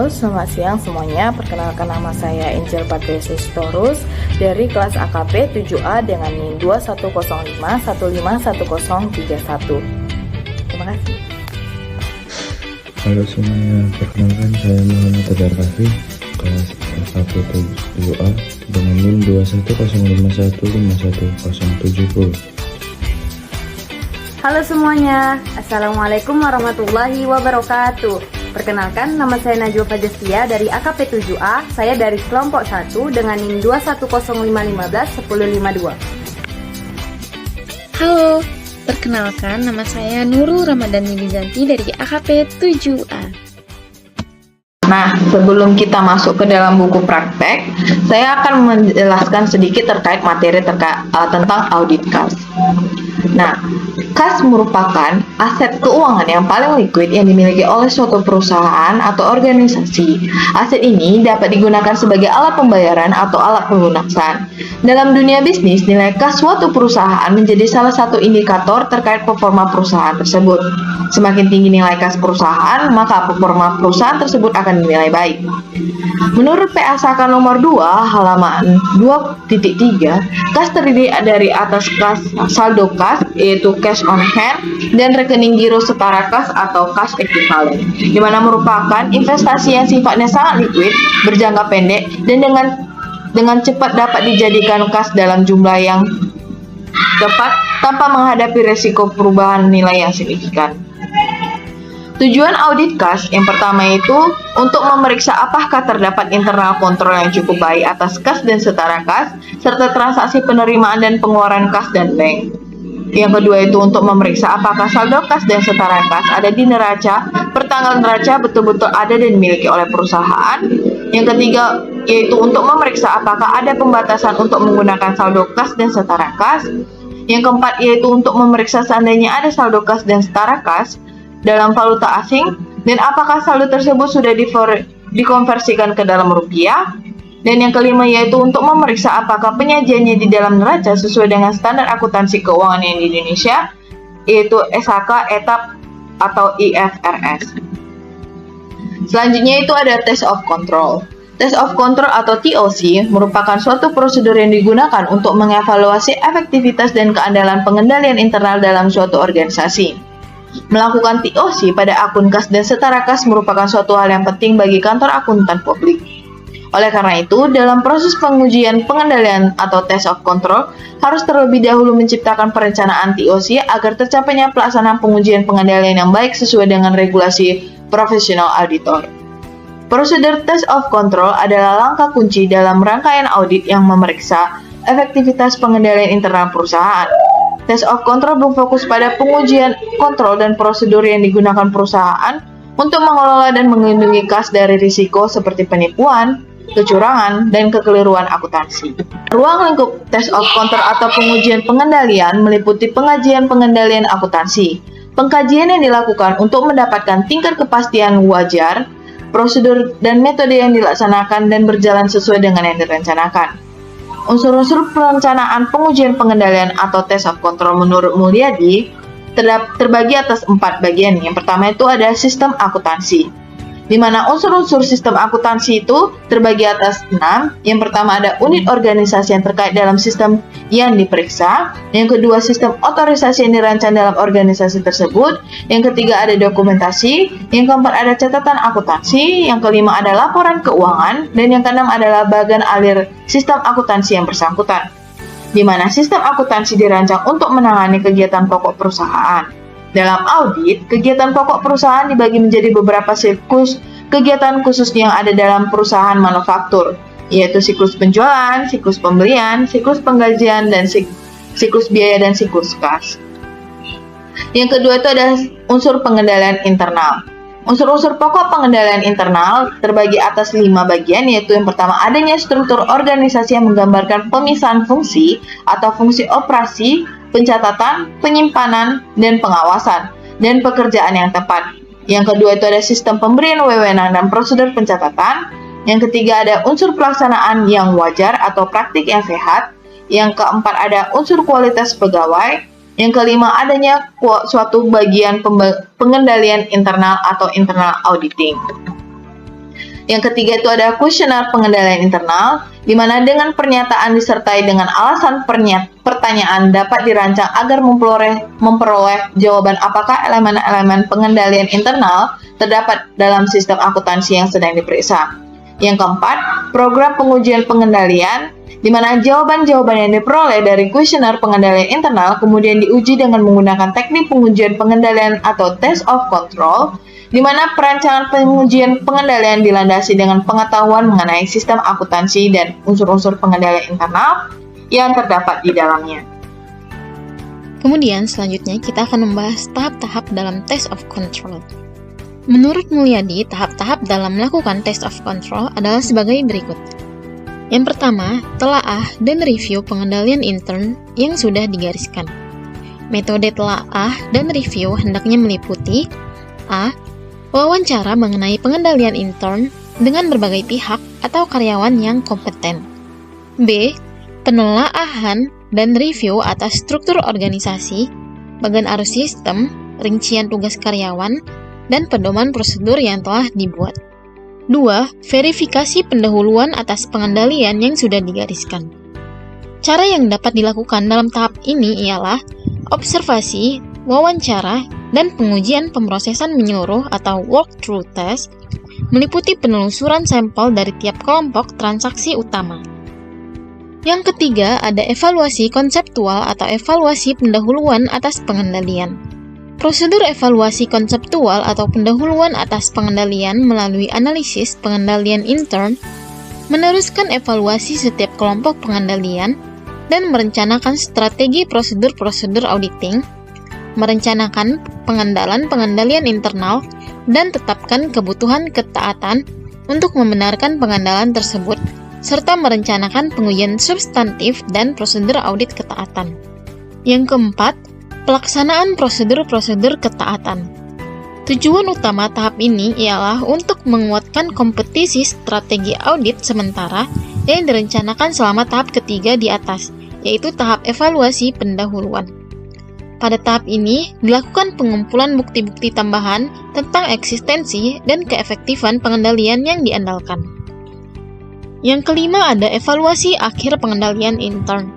Halo, selamat siang semuanya. Perkenalkan nama saya Angel Patricia Sitorus dari kelas AKP 7A dengan NIM 2105151031. Terima kasih. Halo semuanya, perkenalkan saya Muhammad Tegar Kafi, kelas AKP 7A dengan NIM 2105151070. Halo semuanya, Assalamualaikum warahmatullahi wabarakatuh. Perkenalkan, nama saya Najwa Fajastia dari AKP 7A. Saya dari kelompok 1 dengan NIM 2105151052. Halo, perkenalkan nama saya Nurul Ramadhani Bizanti dari AKP 7A. Nah, sebelum kita masuk ke dalam buku praktek, saya akan menjelaskan sedikit terkait materi tentang audit kas. Nah, kas merupakan aset keuangan yang paling liquid yang dimiliki oleh suatu perusahaan atau organisasi. Aset ini dapat digunakan sebagai alat pembayaran atau alat pelunasan. Dalam dunia bisnis, nilai kas suatu perusahaan menjadi salah satu indikator terkait performa perusahaan tersebut. Semakin tinggi nilai kas perusahaan, maka performa perusahaan tersebut akan dinilai baik. Menurut PA Saka nomor 2 halaman 2.3, kas terdiri dari atas kas saldo kas, yaitu cash on hand, dan rekening giro setara kas atau cash equivalent, di mana merupakan investasi yang sifatnya sangat liquid, berjangka pendek, dan dengan cepat dapat dijadikan kas dalam jumlah yang tepat tanpa menghadapi resiko perubahan nilai yang signifikan. Tujuan audit kas yang pertama itu untuk memeriksa apakah terdapat internal kontrol yang cukup baik atas kas dan setara kas, serta transaksi penerimaan dan pengeluaran kas dan bank. Yang kedua itu untuk memeriksa apakah saldo kas dan setara kas ada di neraca, pertanggal neraca betul-betul ada dan dimiliki oleh perusahaan. Yang ketiga yaitu untuk memeriksa apakah ada pembatasan untuk menggunakan saldo kas dan setara kas. Yang keempat yaitu untuk memeriksa seandainya ada saldo kas dan setara kas dalam valuta asing, dan apakah saldo tersebut sudah dikonversikan ke dalam rupiah. Dan yang kelima yaitu untuk memeriksa apakah penyajiannya di dalam neraca sesuai dengan standar akuntansi keuangan yang di Indonesia, yaitu SHK, ETAP, atau IFRS. Selanjutnya itu ada test of control. Test of control atau TOC merupakan suatu prosedur yang digunakan untuk mengevaluasi efektivitas dan keandalan pengendalian internal dalam suatu organisasi. Melakukan TOC pada akun kas dan setara kas merupakan suatu hal yang penting bagi kantor akuntan publik. Oleh karena itu, dalam proses pengujian pengendalian atau test of control, harus terlebih dahulu menciptakan perencanaan TOC agar tercapainya pelaksanaan pengujian pengendalian yang baik sesuai dengan regulasi profesional auditor. Prosedur test of control adalah langkah kunci dalam rangkaian audit yang memeriksa efektivitas pengendalian internal perusahaan. Test of control berfokus pada pengujian kontrol dan prosedur yang digunakan perusahaan untuk mengelola dan melindungi kas dari risiko seperti penipuan, kecurangan, dan kekeliruan akuntansi. Ruang lingkup test of control atau pengujian pengendalian meliputi pengajian pengendalian akuntansi. Pengkajian yang dilakukan untuk mendapatkan tingkat kepastian wajar, prosedur dan metode yang dilaksanakan dan berjalan sesuai dengan yang direncanakan. Unsur-unsur perencanaan pengujian pengendalian atau test of control menurut Mulyadi terbagi atas 4 bagian. Yang pertama itu ada sistem akuntansi, di mana unsur-unsur sistem akuntansi itu terbagi atas 6. Yang pertama ada unit organisasi yang terkait dalam sistem yang diperiksa. Yang kedua, sistem otorisasi yang dirancang dalam organisasi tersebut. Yang ketiga ada dokumentasi. Yang keempat ada catatan akuntansi. Yang kelima ada laporan keuangan. Dan yang keenam adalah bagan alir sistem akuntansi yang bersangkutan, di mana sistem akuntansi dirancang untuk menangani kegiatan pokok perusahaan. Dalam audit, kegiatan pokok perusahaan dibagi menjadi beberapa siklus kegiatan khusus yang ada dalam perusahaan manufaktur, yaitu siklus penjualan, siklus pembelian, siklus penggajian, dan siklus biaya dan siklus kas. Yang kedua itu ada unsur pengendalian internal. Unsur-unsur pokok pengendalian internal terbagi atas 5 bagian, yaitu yang pertama adanya struktur organisasi yang menggambarkan pemisahan fungsi atau fungsi operasi, pencatatan, penyimpanan, dan pengawasan, dan pekerjaan yang tepat. Yang kedua itu ada sistem pemberian wewenang dan prosedur pencatatan. Yang ketiga ada unsur pelaksanaan yang wajar atau praktik yang sehat. Yang keempat ada unsur kualitas pegawai. Yang kelima, adanya suatu bagian pengendalian internal atau internal auditing. Yang ketiga itu ada kuesioner pengendalian internal, di mana dengan pernyataan disertai dengan alasan pertanyaan dapat dirancang agar memperoleh jawaban apakah elemen-elemen pengendalian internal terdapat dalam sistem akuntansi yang sedang diperiksa. Yang keempat, program pengujian pengendalian, di mana jawaban-jawaban yang diperoleh dari kuesioner pengendalian internal kemudian diuji dengan menggunakan teknik pengujian pengendalian atau test of control, di mana perancangan pengujian pengendalian dilandasi dengan pengetahuan mengenai sistem akuntansi dan unsur-unsur pengendalian internal yang terdapat di dalamnya. Kemudian selanjutnya kita akan membahas tahap-tahap dalam test of control. Menurut Mulyadi, tahap-tahap dalam melakukan test of control adalah sebagai berikut. Yang pertama, telaah dan review pengendalian intern yang sudah digariskan. Metode telaah dan review hendaknya meliputi A. Wawancara mengenai pengendalian intern dengan berbagai pihak atau karyawan yang kompeten. B. Penelaahan dan review atas struktur organisasi, bagian arus sistem, rincian tugas karyawan, dan pedoman prosedur yang telah dibuat. 2. Verifikasi pendahuluan atas pengendalian yang sudah digariskan. Cara yang dapat dilakukan dalam tahap ini ialah observasi, wawancara, dan pengujian pemrosesan menyeluruh atau walkthrough test, meliputi penelusuran sampel dari tiap kelompok transaksi utama. Yang ketiga, ada evaluasi konseptual atau evaluasi pendahuluan atas pengendalian. Prosedur evaluasi konseptual atau pendahuluan atas pengendalian melalui analisis pengendalian intern, meneruskan evaluasi setiap kelompok pengendalian, dan merencanakan strategi prosedur-prosedur auditing, merencanakan pengendalian internal, dan tetapkan kebutuhan ketaatan untuk membenarkan pengandalan tersebut, serta merencanakan pengujian substantif dan prosedur audit ketaatan. Yang keempat, pelaksanaan prosedur-prosedur ketaatan. Tujuan utama tahap ini ialah untuk menguatkan kompetisi strategi audit sementara yang direncanakan selama tahap ketiga di atas, yaitu tahap evaluasi pendahuluan. Pada tahap ini, dilakukan pengumpulan bukti-bukti tambahan tentang eksistensi dan keefektifan pengendalian yang diandalkan. Yang kelima ada evaluasi akhir pengendalian intern.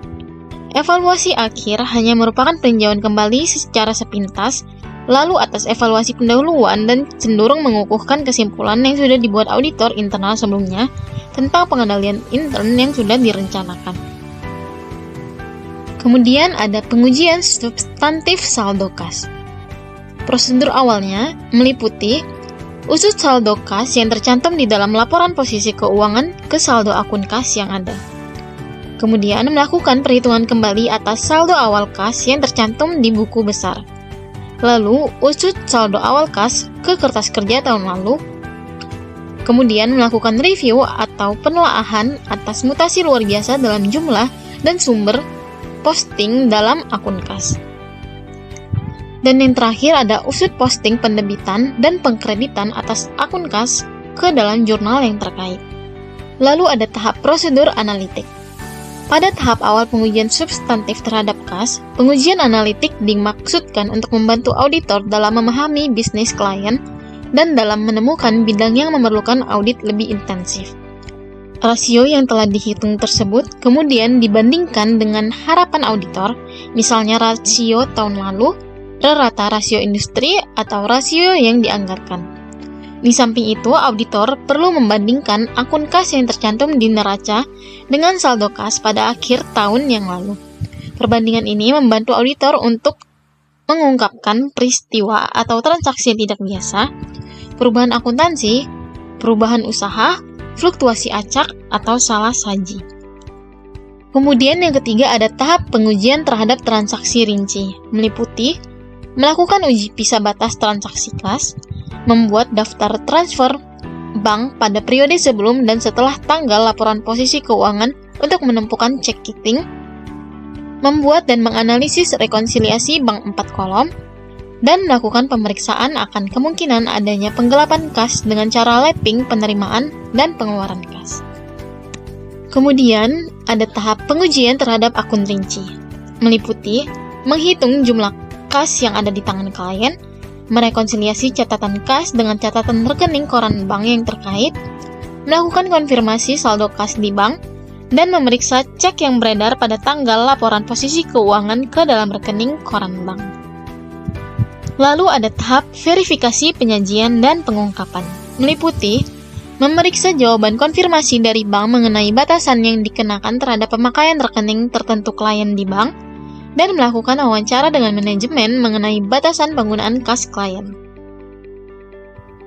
Evaluasi akhir hanya merupakan peninjauan kembali secara sepintas, lalu atas evaluasi pendahuluan dan cenderung mengukuhkan kesimpulan yang sudah dibuat auditor internal sebelumnya tentang pengendalian intern yang sudah direncanakan. Kemudian ada pengujian substantif saldo kas. Prosedur awalnya meliputi usut saldo kas yang tercantum di dalam laporan posisi keuangan ke saldo akun kas yang ada. Kemudian melakukan perhitungan kembali atas saldo awal kas yang tercantum di buku besar. Lalu usut saldo awal kas ke kertas kerja tahun lalu. Kemudian melakukan review atau penelaahan atas mutasi luar biasa dalam jumlah dan sumber posting dalam akun kas. Dan yang terakhir ada usut posting pendebitan dan pengkreditan atas akun kas ke dalam jurnal yang terkait. Lalu ada tahap prosedur analitik. Pada tahap awal pengujian substantif terhadap kas, pengujian analitik dimaksudkan untuk membantu auditor dalam memahami bisnis klien dan dalam menemukan bidang yang memerlukan audit lebih intensif. Rasio yang telah dihitung tersebut kemudian dibandingkan dengan harapan auditor, misalnya rasio tahun lalu, rata rasio industri, atau rasio yang dianggarkan. Di samping itu, auditor perlu membandingkan akun kas yang tercantum di neraca dengan saldo kas pada akhir tahun yang lalu. Perbandingan ini membantu auditor untuk mengungkapkan peristiwa atau transaksi yang tidak biasa, perubahan akuntansi, perubahan usaha, fluktuasi acak, atau salah saji. Kemudian yang ketiga ada tahap pengujian terhadap transaksi rinci, meliputi melakukan uji pisah batas transaksi kas, membuat daftar transfer bank pada periode sebelum dan setelah tanggal laporan posisi keuangan untuk menentukan check keeping, membuat dan menganalisis rekonsiliasi bank 4 kolom, dan melakukan pemeriksaan akan kemungkinan adanya penggelapan kas dengan cara lapping penerimaan dan pengeluaran kas. Kemudian, ada tahap pengujian terhadap akun rinci, meliputi menghitung jumlah kas yang ada di tangan klien, merekonsiliasi catatan kas dengan catatan rekening koran bank yang terkait, melakukan konfirmasi saldo kas di bank, dan memeriksa cek yang beredar pada tanggal laporan posisi keuangan ke dalam rekening koran bank. Lalu ada tahap verifikasi penyajian dan pengungkapan, meliputi memeriksa jawaban konfirmasi dari bank mengenai batasan yang dikenakan terhadap pemakaian rekening tertentu klien di bank, dan melakukan wawancara dengan manajemen mengenai batasan penggunaan kas klien.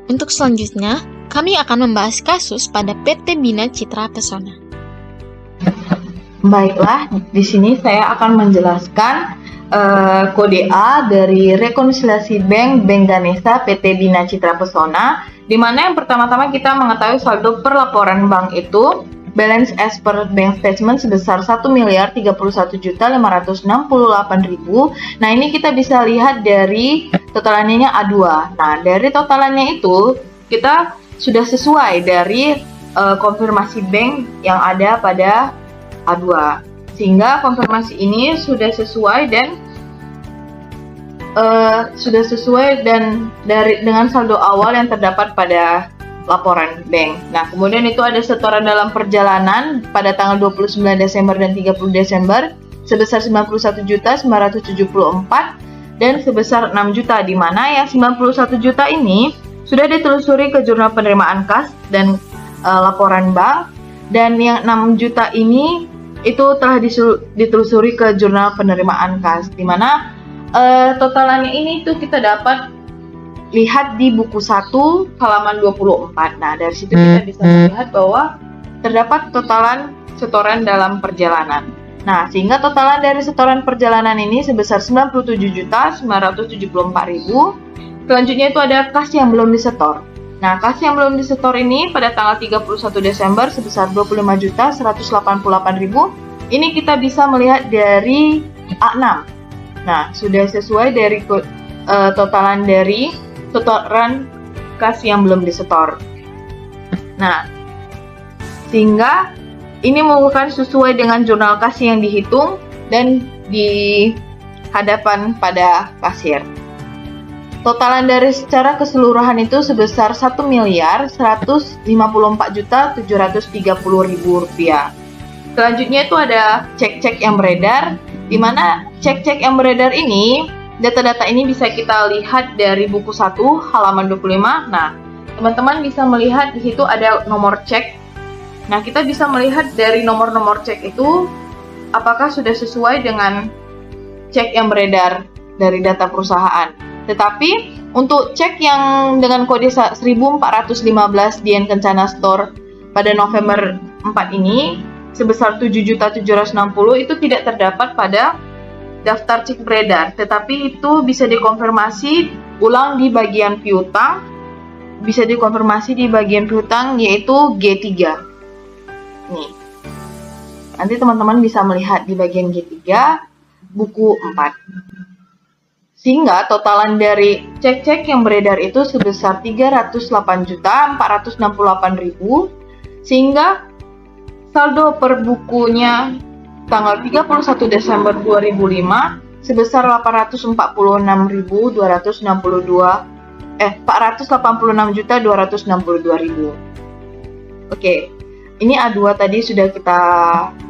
Untuk selanjutnya, kami akan membahas kasus pada PT Bina Citra Pesona. Baiklah, di sini saya akan menjelaskan kode A dari rekonsiliasi Bank Ganesha PT Bina Citra Pesona, di mana yang pertama-tama kita mengetahui saldo per laporan bank itu balance as per bank statement sebesar 1.031.568.000. Nah, ini kita bisa lihat dari totalannya A2. Nah, dari totalannya itu kita sudah sesuai dari konfirmasi bank yang ada pada A2, sehingga konfirmasi ini sudah sesuai dan dengan saldo awal yang terdapat pada laporan bank. Nah, kemudian itu ada setoran dalam perjalanan pada tanggal 29 Desember dan 30 Desember sebesar 91.974 dan sebesar 6 juta, di mana yang 91 juta ini sudah ditelusuri ke jurnal penerimaan kas dan laporan bank, dan yang 6 juta ini itu telah ditelusuri ke jurnal penerimaan kas, di mana totalannya ini itu kita dapat lihat di buku 1 halaman 24. Nah, dari situ kita bisa melihat bahwa terdapat totalan setoran dalam perjalanan. Nah, sehingga totalan dari setoran perjalanan ini sebesar 97.974.000. Selanjutnya itu ada kas yang belum disetor. Nah, kas yang belum disetor ini pada tanggal 31 Desember sebesar 25.188.000. Ini kita bisa melihat dari A6. Nah, sudah sesuai dari totalan dari setoran kas yang belum disetor. Nah, sehingga ini merupakan sesuai dengan jurnal kas yang dihitung dan di hadapan pada kasir. Totalan dari secara keseluruhan itu sebesar Rp1.054.730.000. Selanjutnya itu ada cek-cek yang beredar, di mana cek-cek yang beredar ini, data-data ini bisa kita lihat dari buku 1 halaman 25. Nah, teman-teman bisa melihat di situ ada nomor cek. Nah, kita bisa melihat dari nomor-nomor cek itu apakah sudah sesuai dengan cek yang beredar dari data perusahaan. Tetapi untuk cek yang dengan kode 1415 Dian Kencana Store pada November 4 ini sebesar 7.760 itu tidak terdapat pada daftar cek beredar, tetapi itu bisa dikonfirmasi ulang di bagian piutang, bisa dikonfirmasi di bagian piutang yaitu G3. Nih. Nanti teman-teman bisa melihat di bagian G3 buku 4. Sehingga totalan dari cek-cek yang beredar itu sebesar 308.468.000, sehingga saldo per bukunya tanggal 31 Desember 2005 sebesar 486.262.000. Oke, ini A2 tadi sudah kita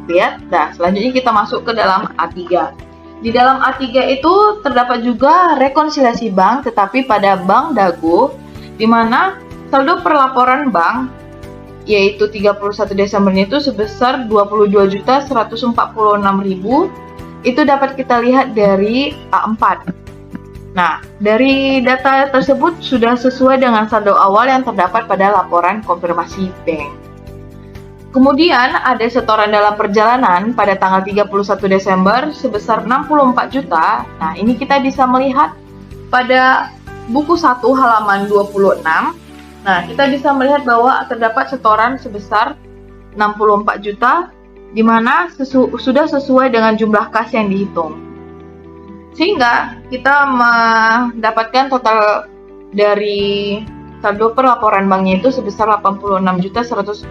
lihat. Nah, selanjutnya kita masuk ke dalam A3. Di dalam A3 itu terdapat juga rekonsiliasi bank, tetapi pada Bank Dago, di mana saldo per laporan bank, yaitu 31 Desember itu sebesar 22.146.000, itu dapat kita lihat dari A4. Nah, dari data tersebut sudah sesuai dengan saldo awal yang terdapat pada laporan konfirmasi bank. Kemudian ada setoran dalam perjalanan pada tanggal 31 Desember sebesar 64 juta. Nah, ini kita bisa melihat pada buku 1 halaman 26. Nah, kita bisa melihat bahwa terdapat setoran sebesar 64 juta, di mana sudah sesuai dengan jumlah kas yang dihitung. Sehingga kita mendapatkan total dari saldo per laporan banknya itu sebesar 86.146.000.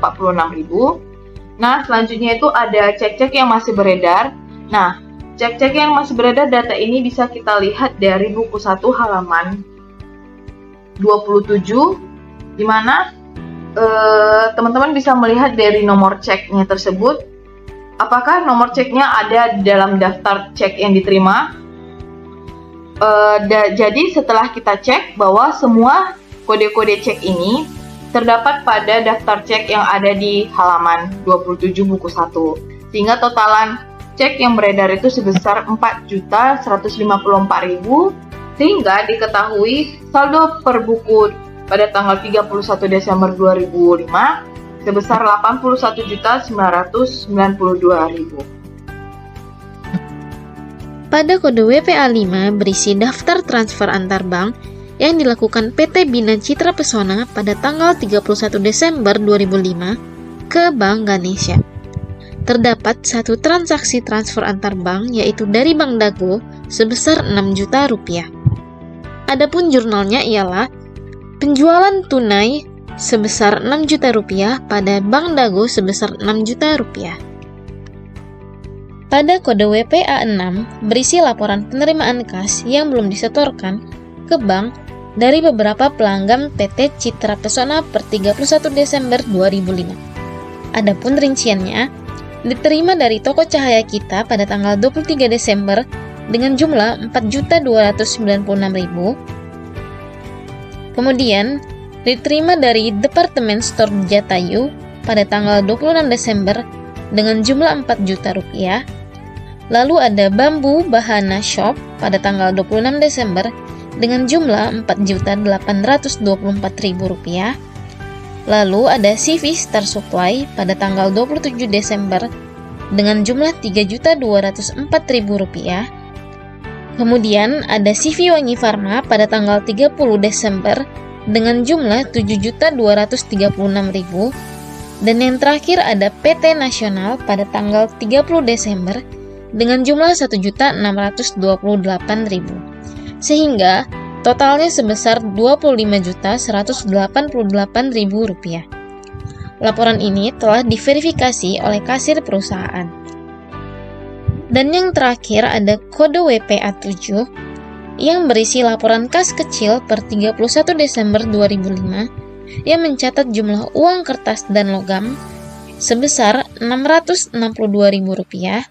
Nah, selanjutnya itu ada cek-cek yang masih beredar. Nah, cek-cek yang masih beredar, data ini bisa kita lihat dari buku 1 halaman 27, di mana teman-teman bisa melihat dari nomor ceknya tersebut, apakah nomor ceknya ada di dalam daftar cek yang diterima. Jadi setelah kita cek bahwa semua kode-kode cek ini terdapat pada daftar cek yang ada di halaman 27 buku 1, sehingga totalan cek yang beredar itu sebesar 4.154.000, sehingga diketahui saldo per buku pada tanggal 31 Desember 2005 sebesar 81.992.000. Pada kode WPA5 berisi daftar transfer antar bank yang dilakukan PT Bina Citra Pesona pada tanggal 31 Desember 2005 ke Bank Ganesha. Terdapat satu transaksi transfer antar bank, yaitu dari Bank Dago sebesar 6 juta rupiah. Adapun jurnalnya ialah penjualan tunai sebesar 6 juta rupiah pada Bank Dago sebesar 6 juta rupiah. Pada kode WPA6 berisi laporan penerimaan kas yang belum disetorkan ke bank dari beberapa pelanggan PT Citra Pesona per 31 Desember 2005. Adapun rinciannya diterima dari toko Cahaya Kita pada tanggal 23 Desember dengan jumlah 4.296.000. Kemudian diterima dari Departemen Store Jatayu pada tanggal 26 Desember dengan jumlah 4 juta rupiah. Lalu ada Bambu Bahana Shop pada tanggal 26 Desember dengan jumlah 4.824.000 rupiah. Lalu ada CV Star Supply pada tanggal 27 Desember dengan jumlah 3.204.000 rupiah. Kemudian ada CV Wangi Pharma pada tanggal 30 Desember dengan jumlah 7.236.000. Dan yang terakhir ada PT Nasional pada tanggal 30 Desember dengan jumlah 1.628.000. Sehingga totalnya sebesar Rp25.188.000. Laporan ini telah diverifikasi oleh kasir perusahaan. Dan yang terakhir ada kode WPA7 yang berisi laporan kas kecil per 31 Desember 2005 yang mencatat jumlah uang kertas dan logam sebesar Rp662.000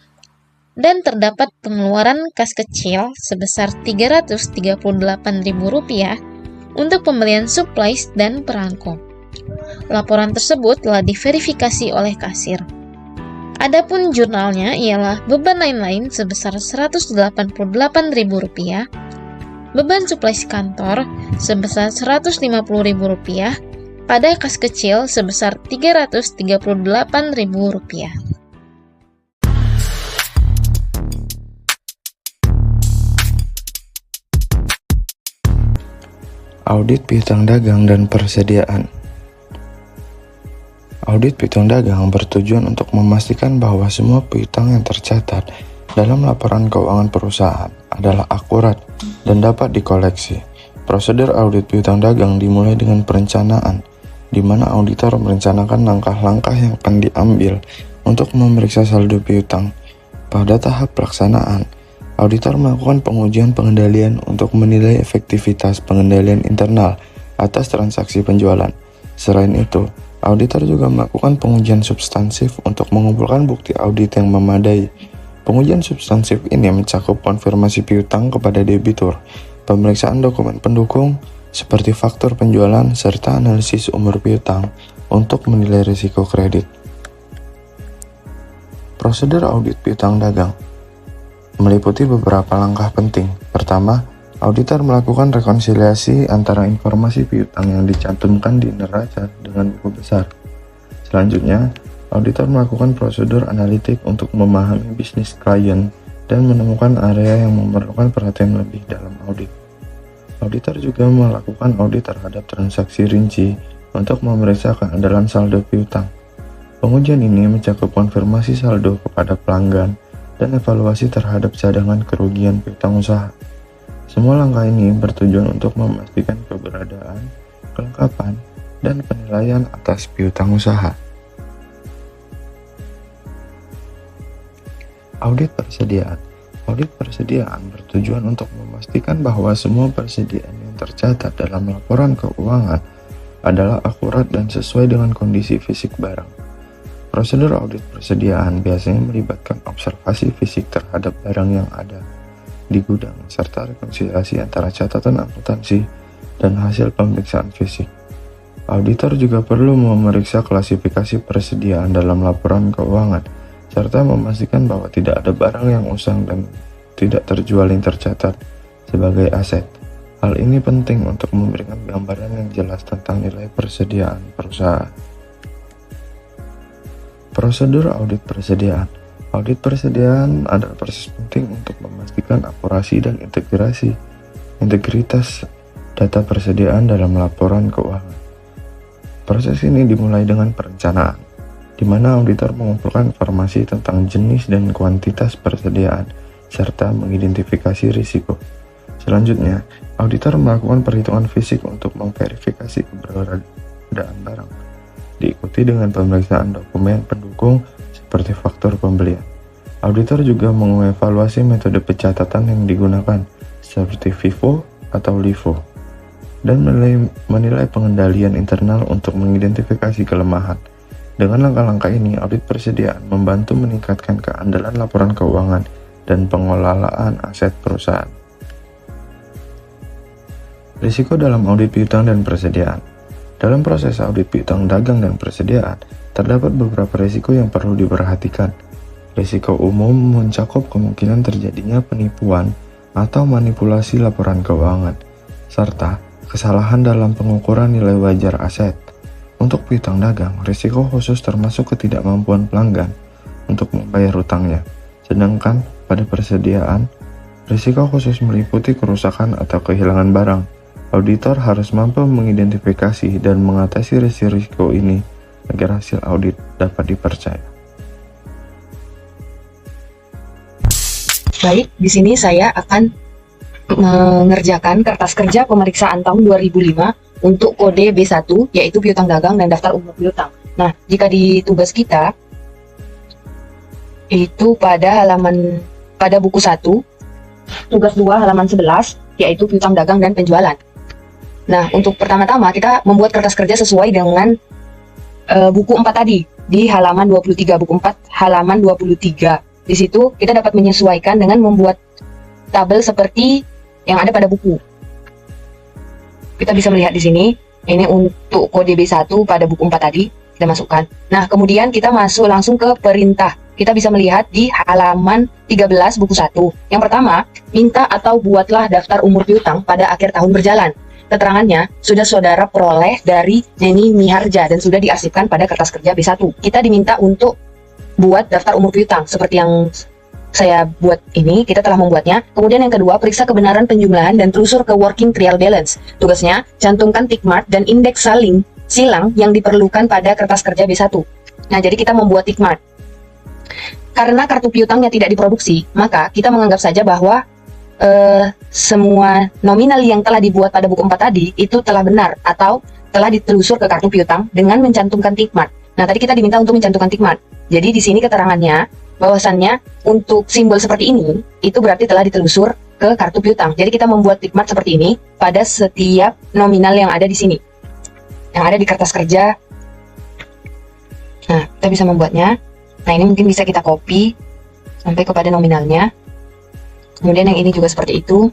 dan terdapat pengeluaran kas kecil sebesar Rp338.000 untuk pembelian supplies dan perangko. Laporan tersebut telah diverifikasi oleh kasir. Adapun jurnalnya ialah beban lain-lain sebesar Rp188.000, beban supplies kantor sebesar Rp150.000, pada kas kecil sebesar Rp338.000. Audit piutang dagang dan persediaan. Audit piutang dagang bertujuan untuk memastikan bahwa semua piutang yang tercatat dalam laporan keuangan perusahaan adalah akurat dan dapat dikoleksi. Prosedur audit piutang dagang dimulai dengan perencanaan, di mana auditor merencanakan langkah-langkah yang akan diambil untuk memeriksa saldo piutang. Pada tahap pelaksanaan, auditor melakukan pengujian pengendalian untuk menilai efektivitas pengendalian internal atas transaksi penjualan. Selain itu, auditor juga melakukan pengujian substansif untuk mengumpulkan bukti audit yang memadai. Pengujian substansif ini mencakup konfirmasi piutang kepada debitur, pemeriksaan dokumen pendukung seperti faktur penjualan, serta analisis umur piutang untuk menilai risiko kredit. Prosedur audit piutang dagang meliputi beberapa langkah penting. Pertama, auditor melakukan rekonsiliasi antara informasi piutang yang dicantumkan di neraca dengan buku besar. Selanjutnya, auditor melakukan prosedur analitik untuk memahami bisnis klien dan menemukan area yang memerlukan perhatian lebih dalam audit. Auditor juga melakukan audit terhadap transaksi rinci untuk memeriksa keandalan saldo piutang. Pengujian ini mencakup konfirmasi saldo kepada pelanggan dan evaluasi terhadap cadangan kerugian piutang usaha. Semua langkah ini bertujuan untuk memastikan keberadaan, kelengkapan, dan penilaian atas piutang usaha. Audit persediaan. Audit persediaan bertujuan untuk memastikan bahwa semua persediaan yang tercatat dalam laporan keuangan adalah akurat dan sesuai dengan kondisi fisik barang. Prosedur audit persediaan biasanya melibatkan observasi fisik terhadap barang yang ada di gudang serta rekonsiliasi antara catatan akuntansi dan hasil pemeriksaan fisik. Auditor juga perlu memeriksa klasifikasi persediaan dalam laporan keuangan serta memastikan bahwa tidak ada barang yang usang dan tidak terjual yang tercatat sebagai aset. Hal ini penting untuk memberikan gambaran yang jelas tentang nilai persediaan perusahaan. Prosedur audit persediaan. Audit persediaan adalah proses penting untuk memastikan akurasi dan integritas data persediaan dalam laporan keuangan. Proses ini dimulai dengan perencanaan, di mana auditor mengumpulkan informasi tentang jenis dan kuantitas persediaan, serta mengidentifikasi risiko. Selanjutnya, auditor melakukan perhitungan fisik untuk memverifikasi keberadaan barang, diikuti dengan pemeriksaan dokumen pendukung seperti faktur pembelian. Auditor juga mengevaluasi metode pencatatan yang digunakan, seperti FIFO atau LIFO, dan menilai pengendalian internal untuk mengidentifikasi kelemahan. Dengan langkah-langkah ini, audit persediaan membantu meningkatkan keandalan laporan keuangan dan pengelolaan aset perusahaan. Risiko dalam audit piutang dan persediaan. Dalam proses audit piutang dagang dan persediaan, terdapat beberapa risiko yang perlu diperhatikan. Risiko umum mencakup kemungkinan terjadinya penipuan atau manipulasi laporan keuangan, serta kesalahan dalam pengukuran nilai wajar aset. Untuk piutang dagang, risiko khusus termasuk ketidakmampuan pelanggan untuk membayar utangnya. Sedangkan pada persediaan, risiko khusus meliputi kerusakan atau kehilangan barang. Auditor harus mampu mengidentifikasi dan mengatasi risiko ini agar hasil audit dapat dipercaya. Baik, di sini saya akan mengerjakan kertas kerja pemeriksaan tahun 2005 untuk kode B1, yaitu piutang dagang dan daftar umum piutang. Nah, jika di tugas kita itu pada buku 1, tugas 2 halaman 11, yaitu piutang dagang dan penjualan. Nah, untuk pertama-tama kita membuat kertas kerja sesuai dengan buku 4 tadi, di halaman 23, buku 4 halaman 23. Di situ kita dapat menyesuaikan dengan membuat tabel seperti yang ada pada buku. Kita bisa melihat di sini, ini untuk kode B1 pada buku 4 tadi, kita masukkan. Nah, kemudian kita masuk langsung ke perintah. Kita bisa melihat di halaman 13 buku 1. Yang pertama, minta atau buatlah daftar umur piutang pada akhir tahun berjalan. Keterangannya sudah saudara peroleh dari Neni Miharja dan sudah diarsipkan pada kertas kerja B1. Kita diminta untuk buat daftar umur piutang seperti yang saya buat ini, kita telah membuatnya. Kemudian yang kedua, periksa kebenaran penjumlahan dan telusur ke working trial balance. Tugasnya, cantumkan tick mark dan indeks silang yang diperlukan pada kertas kerja B1. Nah, jadi kita membuat tick mark. Karena kartu piutangnya tidak diproduksi, maka kita menganggap saja bahwa semua nominal yang telah dibuat pada buku 4 tadi itu telah benar atau telah ditelusur ke kartu piutang dengan mencantumkan tick mark. Nah, tadi kita diminta untuk mencantumkan tick mark. Jadi di sini keterangannya bahwasannya untuk simbol seperti ini itu berarti telah ditelusur ke kartu piutang. Jadi kita membuat tick mark seperti ini pada setiap nominal yang ada di sini, yang ada di kertas kerja. Nah, kita bisa membuatnya. Nah, ini mungkin bisa kita copy sampai kepada nominalnya. Kemudian yang ini juga seperti itu.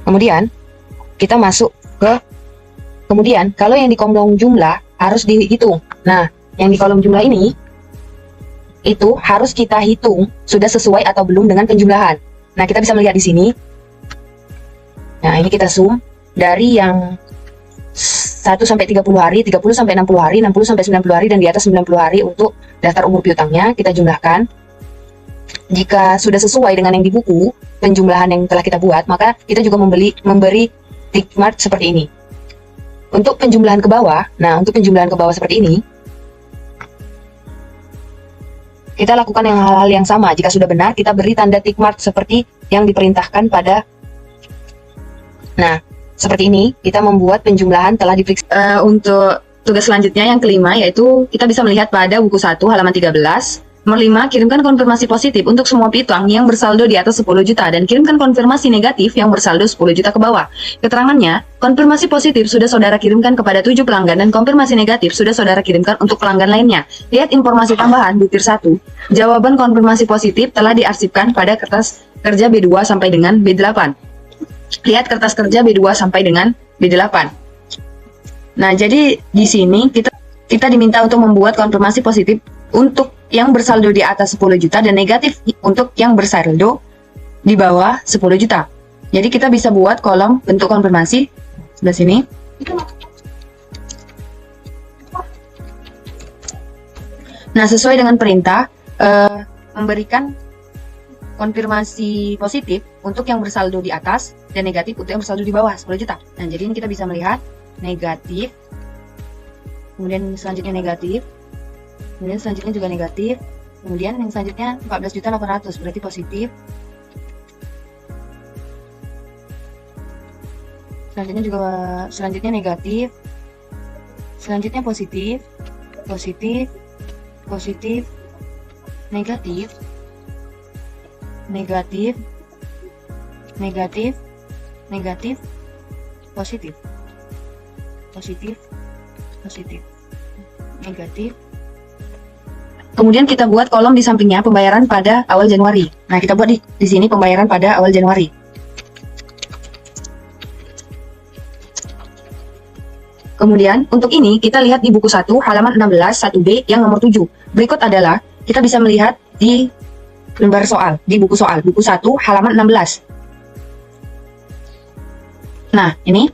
Kemudian kita masuk ke kemudian kalau yang di kolom jumlah harus dihitung. Nah, yang di kolom jumlah ini itu harus kita hitung sudah sesuai atau belum dengan penjumlahan. Nah, kita bisa melihat di sini. Nah, ini kita zoom dari yang 1 sampai 30 hari, 30 sampai 60 hari, 60 sampai 90 hari dan di atas 90 hari untuk daftar umur piutangnya kita jumlahkan. Jika sudah sesuai dengan yang di buku penjumlahan yang telah kita buat, maka kita juga memberi tick mark seperti ini. Untuk penjumlahan ke bawah, nah untuk penjumlahan ke bawah seperti ini, kita lakukan yang hal-hal yang sama. Jika sudah benar, kita beri tanda tick mark seperti yang diperintahkan pada. Nah, seperti ini, kita membuat penjumlahan telah diperiksa. Untuk tugas selanjutnya yang kelima, yaitu kita bisa melihat pada buku 1 halaman 13. Nomor 5, kirimkan konfirmasi positif untuk semua piutang yang bersaldo di atas 10 juta dan kirimkan konfirmasi negatif yang bersaldo 10 juta ke bawah. Keterangannya, konfirmasi positif sudah saudara kirimkan kepada 7 pelanggan dan konfirmasi negatif sudah saudara kirimkan untuk pelanggan lainnya. Lihat informasi tambahan butir 1. Jawaban konfirmasi positif telah diarsipkan pada kertas kerja B2 sampai dengan B8. Lihat kertas kerja B2 sampai dengan B8. Nah, jadi di sini kita diminta untuk membuat konfirmasi positif untuk yang bersaldo di atas 10 juta dan negatif untuk yang bersaldo di bawah 10 juta. Jadi kita bisa buat kolom bentuk konfirmasi sebelah sini. Nah, sesuai dengan perintah memberikan konfirmasi positif untuk yang bersaldo di atas dan negatif untuk yang bersaldo di bawah 10 juta. Nah, jadi ini kita bisa melihat negatif, kemudian selanjutnya negatif, kemudian selanjutnya juga negatif, kemudian yang selanjutnya 14.800.000 berarti positif, selanjutnya negatif, selanjutnya positif, negatif, positif, negatif. Kemudian kita buat kolom di sampingnya pembayaran pada awal Januari. Nah, kita buat di sini pembayaran pada awal Januari. Kemudian untuk ini kita lihat di buku 1 halaman 16 1B yang nomor 7. Berikut adalah kita bisa melihat di lembar soal, di buku soal, buku 1 halaman 16. Nah, ini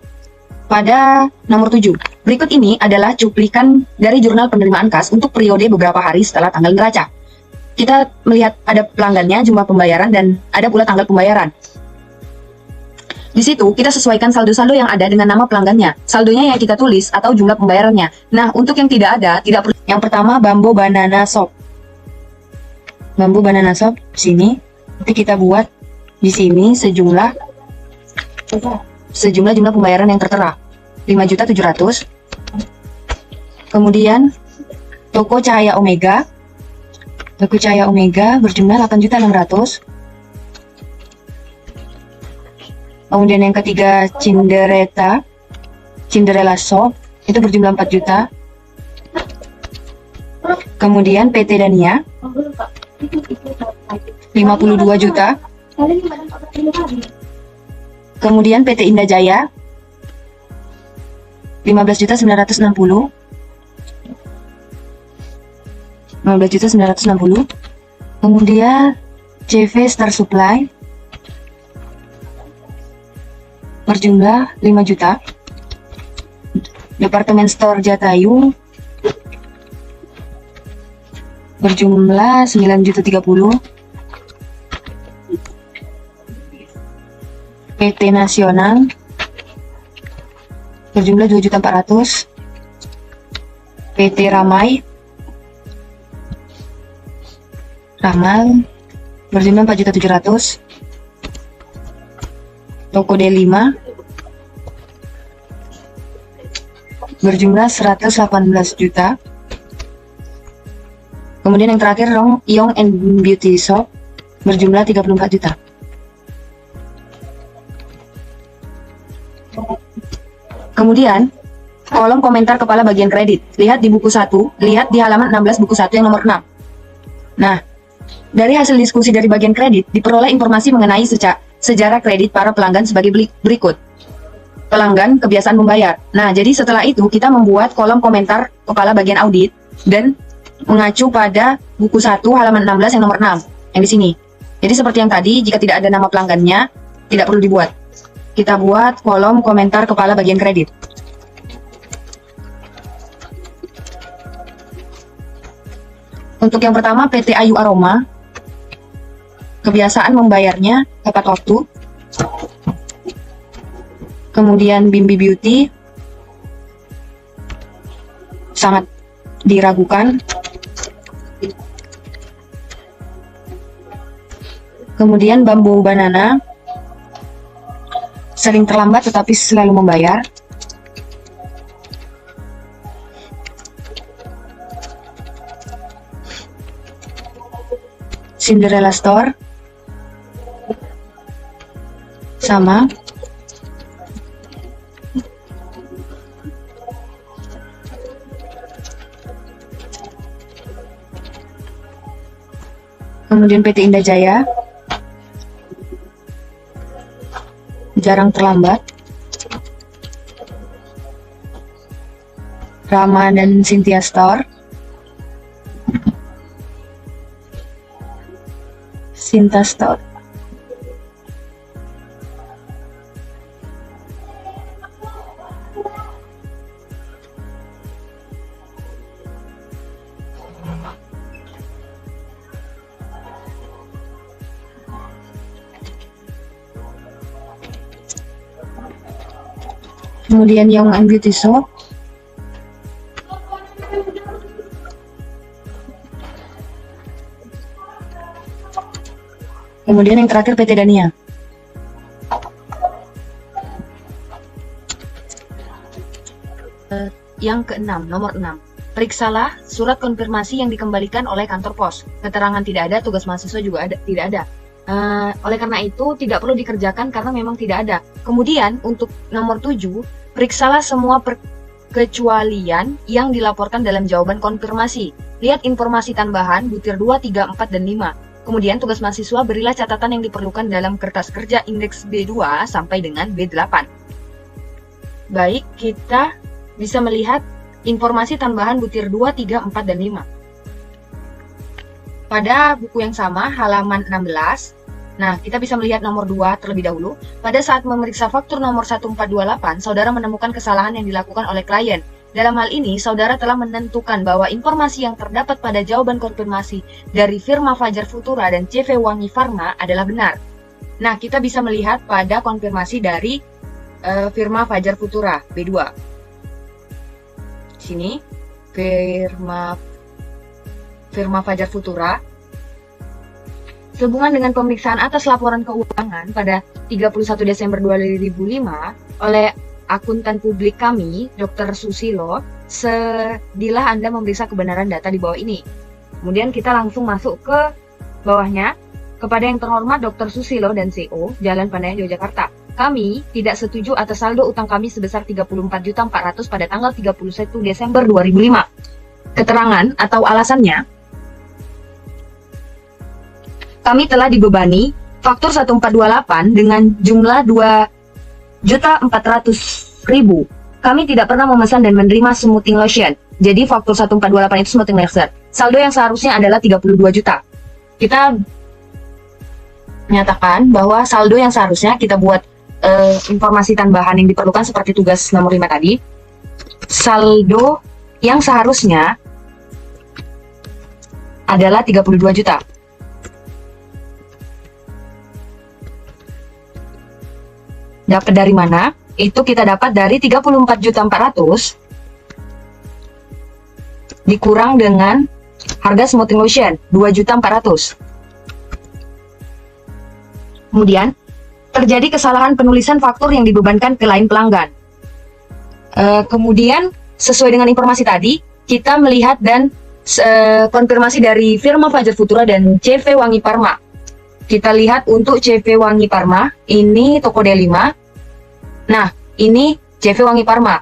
pada nomor 7. Berikut ini adalah cuplikan dari jurnal penerimaan kas untuk periode beberapa hari setelah tanggal neraca. Kita melihat ada pelanggannya, jumlah pembayaran, dan ada pula tanggal pembayaran. Di situ kita sesuaikan saldo-saldo yang ada dengan nama pelanggannya, saldonya yang kita tulis atau jumlah pembayarannya. Nah, untuk yang tidak ada, tidak perlu. Yang pertama, Bambo Banana Shop. Bambo Banana Shop sini. Nanti kita buat di sini sejumlah jumlah pembayaran yang tertera. 5.700.000. Kemudian Toko Cahaya Omega. Toko Cahaya Omega berjumlah 8.600.000. Kemudian yang ketiga Cinderella Shop itu berjumlah 4 juta. Kemudian PT Dania 52 juta. Kemudian PT Indah Jaya 15.960.000. 15.960.000. Kemudian CV Star Supply berjumlah 5 juta. Departemen Store Jatayu berjumlah 9.030.000. PT Nasional berjumlah 2.400.000. PT Ramal berjumlah 4.700.000. Toko D5 berjumlah 118 juta. Kemudian yang terakhir Yong and Beauty Shop berjumlah 34 juta. Kemudian kolom komentar kepala bagian kredit. Lihat di buku 1, lihat di halaman 16 buku 1 yang nomor 6. Nah, dari hasil diskusi dari bagian kredit diperoleh informasi mengenai sejarah kredit para pelanggan sebagai berikut. Pelanggan, kebiasaan membayar. Nah, jadi setelah itu kita membuat kolom komentar kepala bagian audit dan mengacu pada buku 1 halaman 16 yang nomor 6 yang di sini. Jadi seperti yang tadi, jika tidak ada nama pelanggannya, tidak perlu dibuat. Kita buat kolom komentar kepala bagian kredit. Untuk yang pertama PT Ayu Aroma, kebiasaan membayarnya tepat waktu. Kemudian Bimbi Beauty, sangat diragukan. Kemudian Bambu Banana, sering terlambat tetapi selalu membayar. Cinderella Store sama. Kemudian PT Indah Jaya, jarang terlambat. Rama dan Cynthia Store, Sinta Store. Kemudian Young and Beauty Shop, kemudian yang terakhir PT Dania. Yang keenam, nomor 6. Periksalah surat konfirmasi yang dikembalikan oleh kantor pos. Keterangan tidak ada, tugas mahasiswa juga tidak ada. Oleh karena itu tidak perlu dikerjakan karena memang tidak ada. Kemudian untuk nomor 7, periksalah semua perkecualian yang dilaporkan dalam jawaban konfirmasi. Lihat informasi tambahan butir 2, 3, 4, dan 5. Kemudian tugas mahasiswa berilah catatan yang diperlukan dalam kertas kerja indeks B2 sampai dengan B8. Baik, kita bisa melihat informasi tambahan butir 2, 3, 4, dan 5. Pada buku yang sama, halaman 16, nah, kita bisa melihat nomor 2 terlebih dahulu. Pada saat memeriksa faktur nomor 1428, saudara menemukan kesalahan yang dilakukan oleh klien. Dalam hal ini, saudara telah menentukan bahwa informasi yang terdapat pada jawaban konfirmasi dari firma Fajar Futura dan CV Wangi Pharma adalah benar. Nah, kita bisa melihat pada konfirmasi dari firma Fajar Futura, B2. Sini, firma Fajar Futura. Sehubungan dengan pemeriksaan atas laporan keuangan pada 31 Desember 2005 oleh akuntan publik kami, Dr. Susilo, sedilah Anda memeriksa kebenaran data di bawah ini. Kemudian kita langsung masuk ke bawahnya. Kepada yang terhormat Dr. Susilo dan CO, Jalan Pandayan, Yogyakarta. Kami tidak setuju atas saldo utang kami sebesar 34.400 pada tanggal 31 Desember 2005. Keterangan atau alasannya, kami telah dibebani faktur 1428 dengan jumlah 2.400.000. Kami tidak pernah memesan dan menerima smoothing lotion. Jadi faktur 1428 itu smoothing lotion. Saldo yang seharusnya adalah 32 juta. Kita menyatakan bahwa saldo yang seharusnya kita buat informasi tambahan yang diperlukan seperti tugas nomor 5 tadi. Saldo yang seharusnya adalah 32 juta. Dapat dari mana? Itu kita dapat dari 34.400 dikurang dengan harga smoothing lotion 2.400.000. Kemudian terjadi kesalahan penulisan faktur yang dibebankan ke lain pelanggan. Kemudian sesuai dengan informasi tadi, kita melihat dan konfirmasi dari firma Fajar Futura dan CV Wangi Pharma. Kita lihat untuk CV Wangi Pharma, ini toko D5. Nah, ini CV Wangi Pharma.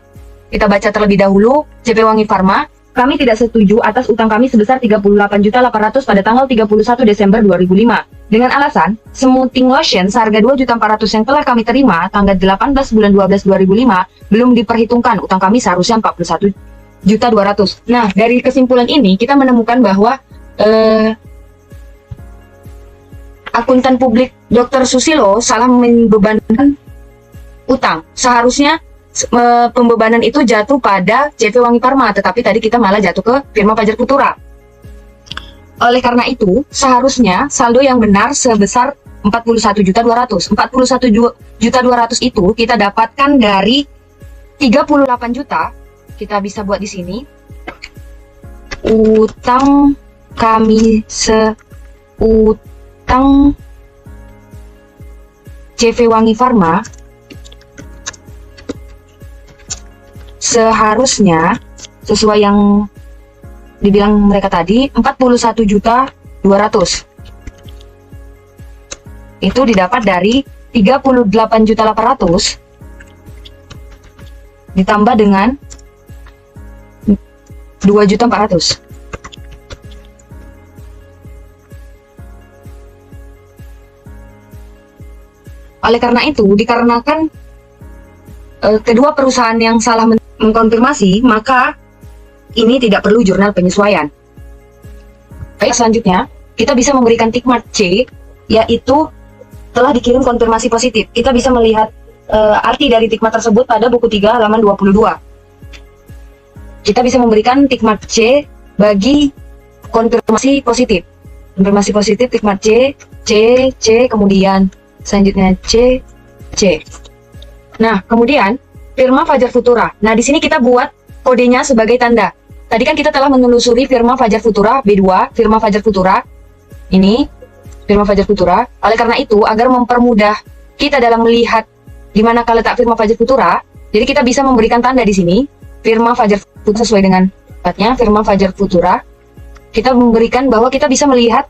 Kita baca terlebih dahulu CV Wangi Pharma. Kami tidak setuju atas utang kami sebesar 38.800 pada tanggal 31 Desember 2005. Dengan alasan, smoothing lotion seharga 2.400.000 yang telah kami terima tanggal 18 bulan 12 2005 belum diperhitungkan, utang kami seharusnya 41.200.000. Nah, dari kesimpulan ini kita menemukan bahwa akuntan publik Dr. Susilo salah membebankan utang. Seharusnya pembebanan itu jatuh pada CV Wangi Pharma, tetapi tadi kita malah jatuh ke firma Fajar Futura. Oleh karena itu, seharusnya saldo yang benar sebesar 41.200.000. 41.200.000 itu kita dapatkan dari 38 juta. Kita bisa buat di sini. Utang kami utang CV Wangi Pharma seharusnya sesuai yang dibilang mereka tadi 41.200.000. Itu didapat dari 38.800.000 ditambah dengan 2.400.000. Oleh karena itu, dikarenakan kedua perusahaan yang salah mengkonfirmasi, maka ini tidak perlu jurnal penyesuaian. Baik, selanjutnya kita bisa memberikan tick mark C, yaitu telah dikirim konfirmasi positif. Kita bisa melihat arti dari tick mark tersebut pada buku 3 halaman 22. Kita bisa memberikan tick mark C bagi konfirmasi positif. Konfirmasi positif tick mark C, kemudian selanjutnya C. Nah, kemudian firma Fajar Futura. Nah, di sini kita buat kodenya sebagai tanda. Tadi kan kita telah menelusuri firma Fajar Futura B2, firma Fajar Futura. Ini firma Fajar Futura. Oleh karena itu, agar mempermudah kita dalam melihat di manakah letak firma Fajar Futura, jadi kita bisa memberikan tanda di sini firma Fajar Futura sesuai dengan tempatnya, firma Fajar Futura. Kita memberikan bahwa kita bisa melihat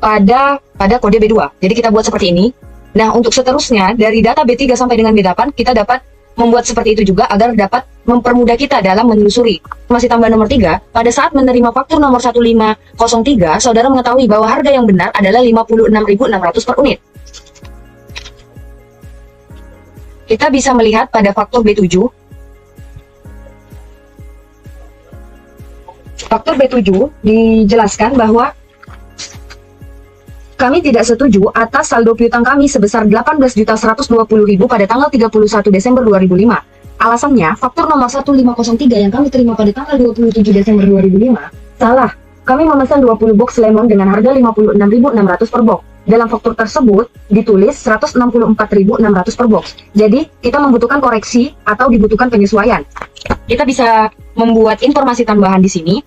pada kode B2. Jadi kita buat seperti ini. Nah, untuk seterusnya dari data B3 sampai dengan B8 kita dapat membuat seperti itu juga agar dapat mempermudah kita dalam menelusuri. Masih tambah nomor 3, pada saat menerima faktur nomor 1503, saudara mengetahui bahwa harga yang benar adalah 56.600 per unit. Kita bisa melihat pada faktur B7. Faktur B7 dijelaskan bahwa kami tidak setuju atas saldo piutang kami sebesar 18.120.000 pada tanggal 31 Desember 2005. Alasannya, faktur nomor 1503 yang kami terima pada tanggal 27 Desember 2005 salah. Kami memesan 20 box lemon dengan harga 56.600 per box. Dalam faktur tersebut ditulis 164.600 per box. Jadi, kita membutuhkan koreksi atau dibutuhkan penyesuaian. Kita bisa membuat informasi tambahan di sini.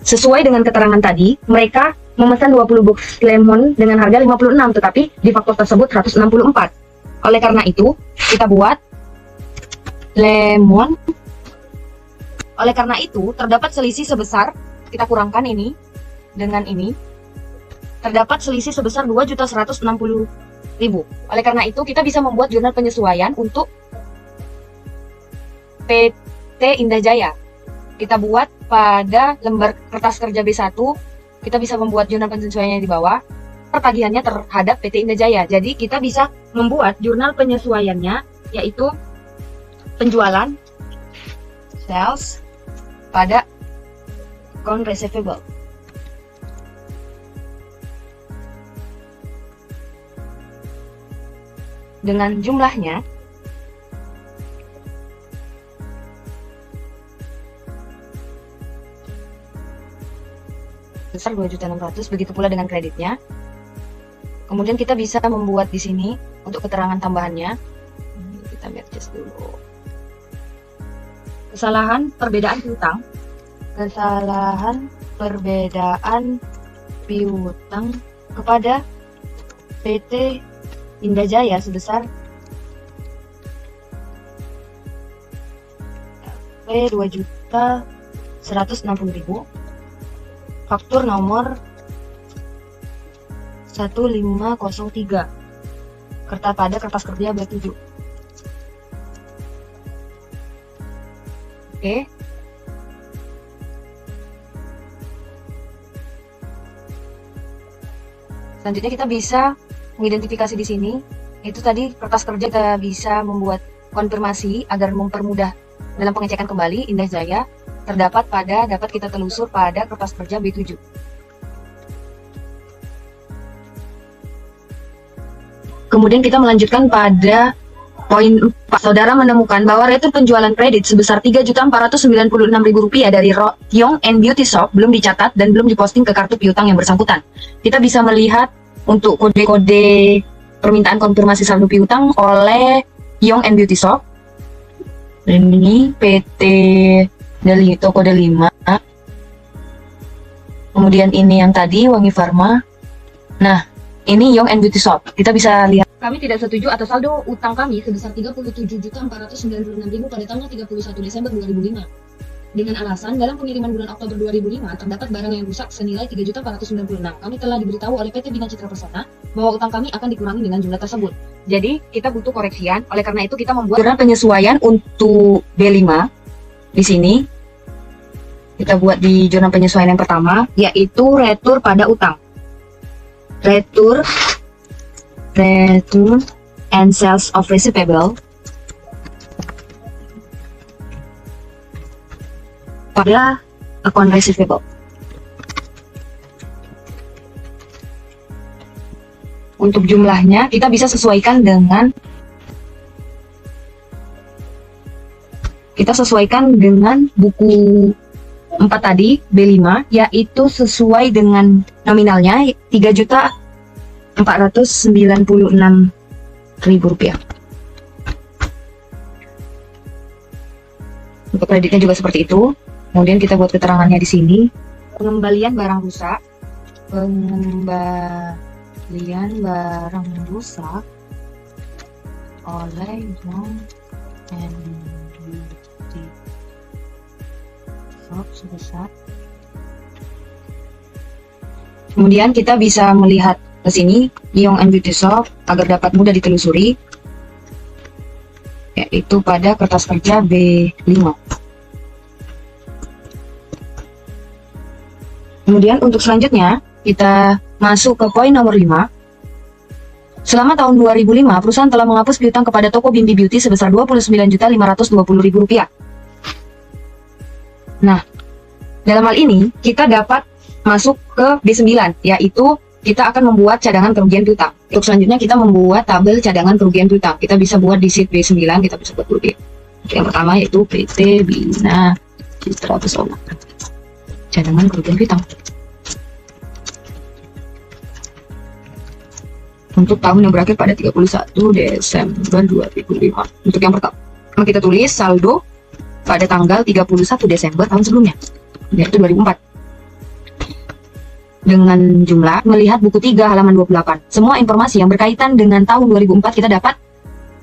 Sesuai dengan keterangan tadi, mereka memesan 20 box lemon dengan harga 56, tetapi di faktur tersebut 164. Oleh karena itu, kita buat lemon. Oleh karena itu, terdapat selisih sebesar, kita kurangkan ini dengan ini, terdapat selisih sebesar 2.160.000. Oleh karena itu, kita bisa membuat jurnal penyesuaian untuk PT Indah Jaya. Kita buat pada lembar kertas kerja B1, kita bisa membuat jurnal penyesuaiannya di bawah, pertagihannya terhadap PT Indah Jaya. Jadi kita bisa membuat jurnal penyesuaiannya, yaitu penjualan, sales, pada account receivable. Dengan jumlahnya, besar 2.600.000, begitu pula dengan kreditnya. Kemudian kita bisa membuat di sini untuk keterangan tambahannya. Kita merge dulu. Kesalahan perbedaan piutang. Kesalahan perbedaan piutang kepada PT Indah Jaya sebesar P2.160.000. Faktur nomor 1503 pada kertas kerja B7. Oke. Selanjutnya kita bisa mengidentifikasi di sini. Itu tadi kertas kerja kita bisa membuat konfirmasi agar mempermudah dalam pengecekan kembali. Indah Jaya dapat kita telusur pada kertas kerja B7. Kemudian kita melanjutkan pada poin 4. Saudara menemukan bahwa retur penjualan kredit sebesar Rp3.496.000 dari Yong and Beauty Shop belum dicatat dan belum diposting ke kartu piutang yang bersangkutan. Kita bisa melihat untuk kode-kode permintaan konfirmasi saldo piutang oleh Yong and Beauty Shop. Ini PT dari toko D5. Kemudian ini yang tadi Wangi Pharma. Nah, Ini Young and Beauty Shop. Kita bisa lihat. Kami tidak setuju atas saldo utang kami sebesar 37.496.000 pada tanggal 31 Desember 2005. Dengan alasan dalam pengiriman bulan Oktober 2005 terdapat barang yang rusak senilai 3.496. Kami telah diberitahu oleh PT Bina Citra Persona bahwa utang kami akan dikurangi dengan jumlah tersebut. Jadi kita butuh koreksian. Oleh karena itu kita membuat jurnal penyesuaian untuk B5 di sini. Kita buat di jurnal penyesuaian yang pertama, yaitu retur pada utang. Retur and sales of receivable pada account receivable. Untuk jumlahnya kita bisa sesuaikan dengan buku 4 tadi, B5, yaitu sesuai dengan nominalnya 3.496.000 rupiah. Untuk kreditnya juga seperti itu. Kemudian kita buat keterangannya di sini. Pengembalian barang rusak. Pengembalian barang rusak oleh Young and Beauty Shop sebesar. Kemudian kita bisa melihat ke sini Young and Beauty Shop agar dapat mudah ditelusuri, yaitu pada kertas kerja B5. Kemudian untuk selanjutnya kita masuk ke poin nomor 5. Selama tahun 2005, perusahaan telah menghapus piutang kepada toko Bimbi Beauty sebesar Rp29.520.000. Nah, dalam hal ini kita dapat masuk ke B9, yaitu kita akan membuat cadangan kerugian piutang. Untuk selanjutnya kita membuat tabel cadangan kerugian piutang. Kita bisa buat di sheet B9, kita bisa buat dulu. Yang pertama yaitu PT Bina Citra Persona. Cadangan kerugian piutang. Untuk tahun yang berakhir pada 31 Desember 2005. Untuk yang pertama kita tulis saldo pada tanggal 31 Desember tahun sebelumnya, yaitu 2004. Dengan jumlah melihat buku 3 halaman 28. Semua informasi yang berkaitan dengan tahun 2004 kita dapat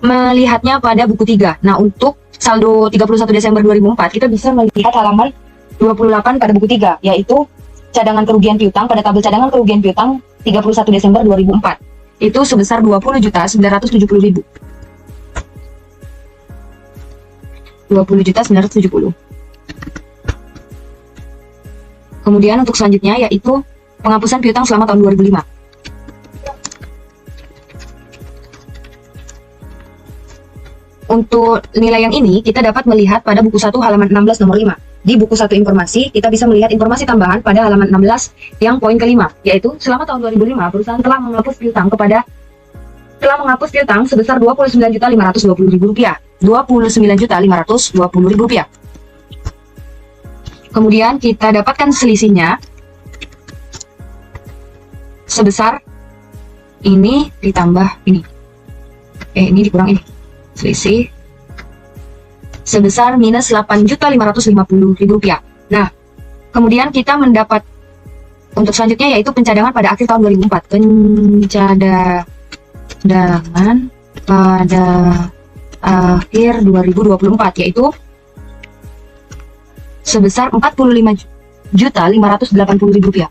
melihatnya pada buku 3. Nah, untuk saldo 31 Desember 2004 kita bisa melihat halaman 28 pada buku 3, yaitu cadangan kerugian piutang pada tabel cadangan kerugian piutang 31 Desember 2004. Itu sebesar 20.970.000. 20.970. Kemudian untuk selanjutnya yaitu penghapusan piutang selama tahun 2005. Untuk nilai yang ini kita dapat melihat pada buku 1 halaman 16 nomor 5. Di buku 1 informasi, kita bisa melihat informasi tambahan pada halaman 16 yang poin kelima, yaitu selama tahun 2005 perusahaan telah menghapus piutang sebesar Rp29.520.000. Rp29.520.000. Kemudian kita dapatkan selisihnya sebesar ini ditambah ini. Ini dikurang ini. Selisih sebesar minus Rp8.550.000. Nah, kemudian kita mendapat untuk selanjutnya yaitu pencadangan pada akhir tahun 2004. Pencadangan pada akhir 2024 yaitu sebesar Rp45.580.000.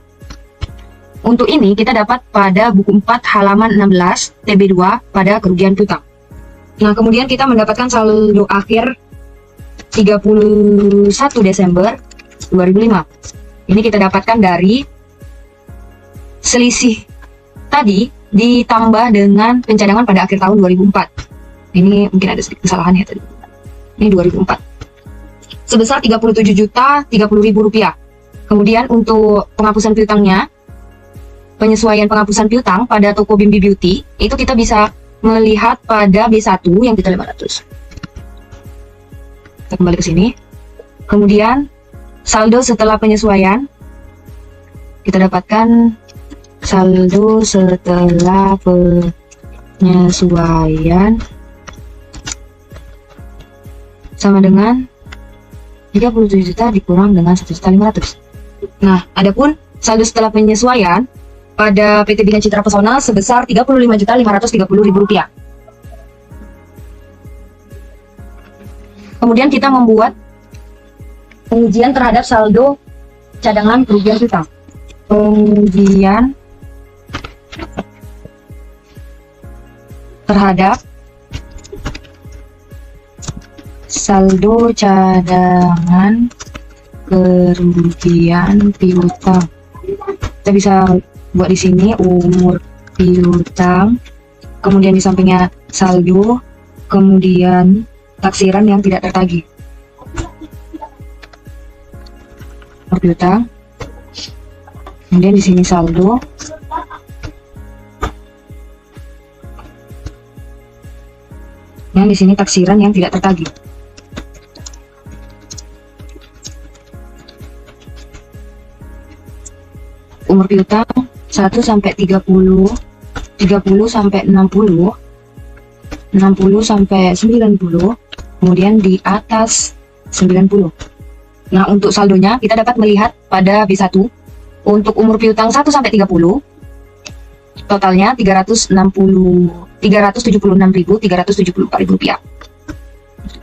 Untuk ini kita dapat pada buku 4 halaman 16 TB2 pada kerugian piutang. Nah, kemudian kita mendapatkan saldo akhir 31 Desember 2005. Ini kita dapatkan dari selisih tadi ditambah dengan pencadangan pada akhir tahun 2004. Ini mungkin ada sedikit kesalahan ya tadi. Ini 2004. Sebesar Rp37.030.000. Kemudian untuk penghapusan piutangnya, penyesuaian penghapusan piutang pada toko Bimbi Beauty, itu kita bisa melihat pada B1 yang kita 500. Kita kembali ke sini. Kemudian saldo setelah penyesuaian kita dapatkan saldo setelah penyesuaian sama dengan 37 juta dikurang dengan 1.500. Nah, adapun saldo setelah penyesuaian pada PT Bina Citra Pesona sebesar Rp35.530.000. Kemudian kita membuat pengujian terhadap saldo cadangan kerugian piutang. Pengujian terhadap saldo cadangan kerugian piutang. Kita bisa buat di sini umur piutang, kemudian di sampingnya saldo, kemudian taksiran yang tidak tertagih. Umur piutang, kemudian di sini saldo, yang di sini taksiran yang tidak tertagih. Umur piutang 1 sampai 30, 30 sampai 60, 60 sampai 90, kemudian di atas 90. Nah, untuk saldonya kita dapat melihat pada B1 untuk umur piutang 1 sampai 30 totalnya Rp376.374.000.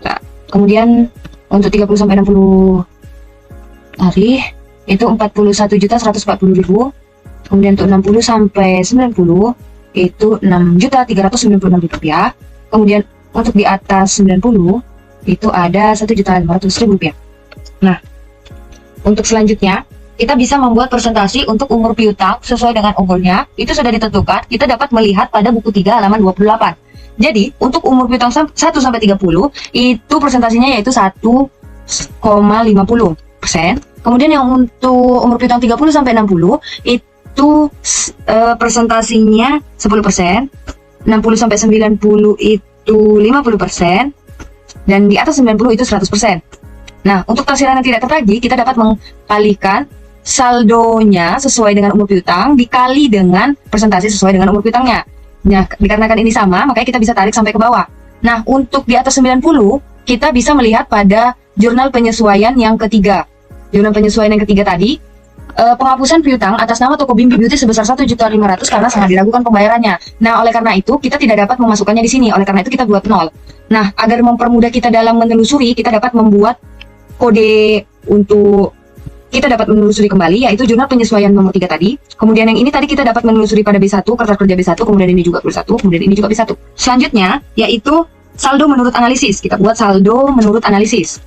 Nah, kemudian untuk 30 sampai 60 hari itu Rp41.140.000. Kemudian untuk 60 sampai 90 itu Rp6.396.000. Kemudian untuk di atas 90 itu ada Rp1.500.000. Nah, untuk selanjutnya kita bisa membuat presentasi untuk umur piutang sesuai dengan umurnya. Itu sudah ditentukan, kita dapat melihat pada buku 3 halaman 28. Jadi, untuk umur piutang 1 sampai 30 itu presentasinya yaitu 1,50%. Kemudian yang untuk umur piutang 30 sampai 60 itu presentasinya 10%, 60 sampai 90 itu 50%, dan di atas 90 itu 100%. Nah, untuk taksiran yang tidak tertagih, kita dapat mengkalikan saldonya sesuai dengan umur piutang dikali dengan presentasi sesuai dengan umur piutangnya. Nah, dikarenakan ini sama, makanya kita bisa tarik sampai ke bawah. Nah, untuk di atas 90, kita bisa melihat pada jurnal penyesuaian yang ketiga. Jurnal penyesuaian yang ketiga tadi, penghapusan piutang atas nama toko Bimbi Beauty sebesar 1.500.000 karena sangat diragukan pembayarannya. Nah, oleh karena itu kita tidak dapat memasukkannya di sini. Oleh karena itu kita buat 0. Nah, agar mempermudah kita dalam menelusuri, kita dapat membuat kode untuk kita dapat menelusuri kembali, yaitu jurnal penyesuaian nomor 3 tadi. Kemudian yang ini tadi kita dapat menelusuri pada B1, kertas kerja B1, kemudian ini juga B1, kemudian ini juga B1. Selanjutnya, yaitu saldo menurut analisis. Kita buat saldo menurut analisis.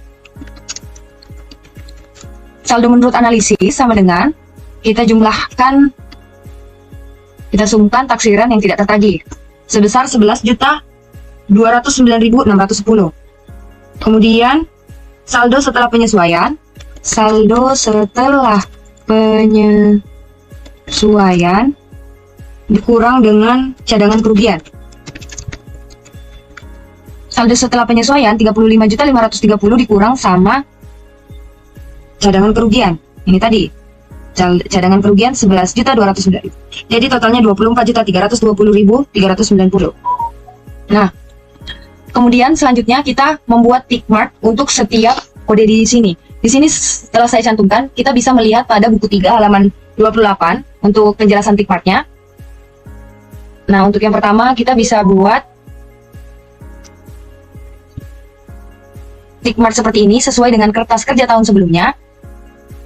Saldo menurut analisis sama dengan kita jumlahkan, kita sumkan taksiran yang tidak tertagih sebesar 11.209.610. Kemudian saldo setelah penyesuaian, saldo setelah penyesuaian dikurang dengan cadangan kerugian. Saldo setelah penyesuaian 35.530 dikurang sama cadangan kerugian. Ini tadi cadangan kerugian 11.209.000. Jadi totalnya 24.320.390. Nah, kemudian selanjutnya kita membuat tick mark untuk setiap kode di sini. Di sini setelah saya cantumkan, kita bisa melihat pada buku 3 halaman 28 untuk penjelasan tick marknya. Nah, untuk yang pertama kita bisa buat tick mark seperti ini sesuai dengan kertas kerja tahun sebelumnya.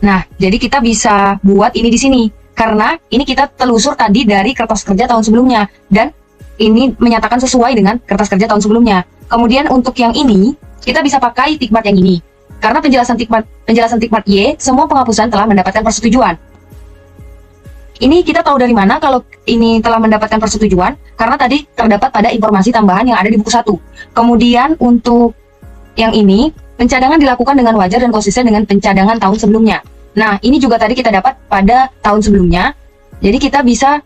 Nah, jadi kita bisa buat ini di sini karena ini kita telusur tadi dari kertas kerja tahun sebelumnya dan ini menyatakan sesuai dengan kertas kerja tahun sebelumnya. Kemudian untuk yang ini kita bisa pakai tick mark yang ini. Karena penjelasan tick mark Y, semua penghapusan telah mendapatkan persetujuan. Ini kita tahu dari mana kalau ini telah mendapatkan persetujuan? Karena tadi terdapat pada informasi tambahan yang ada di buku 1. Kemudian untuk yang ini, pencadangan dilakukan dengan wajar dan konsisten dengan pencadangan tahun sebelumnya. Nah, ini juga tadi kita dapat pada tahun sebelumnya. Jadi kita bisa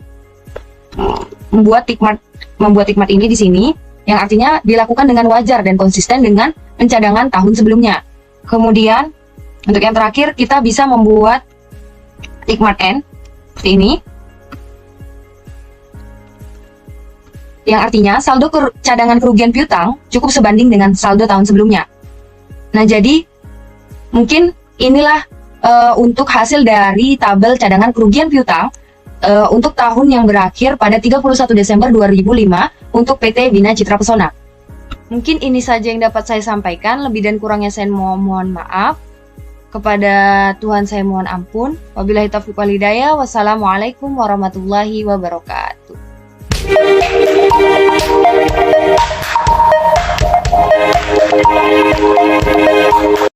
membuat tick mark ini di sini, yang artinya dilakukan dengan wajar dan konsisten dengan pencadangan tahun sebelumnya. Kemudian untuk yang terakhir kita bisa membuat tick mark N seperti ini, yang artinya saldo cadangan kerugian piutang cukup sebanding dengan saldo tahun sebelumnya. Nah, jadi mungkin inilah untuk hasil dari tabel cadangan kerugian piutang untuk tahun yang berakhir pada 31 Desember 2005 untuk PT Bina Citra Pesona. Mungkin ini saja yang dapat saya sampaikan. Lebih dan kurangnya saya mohon maaf. Kepada Tuhan saya mohon ampun. Wabillahi taufiq wal hidayah. Wassalamualaikum warahmatullahi wabarakatuh.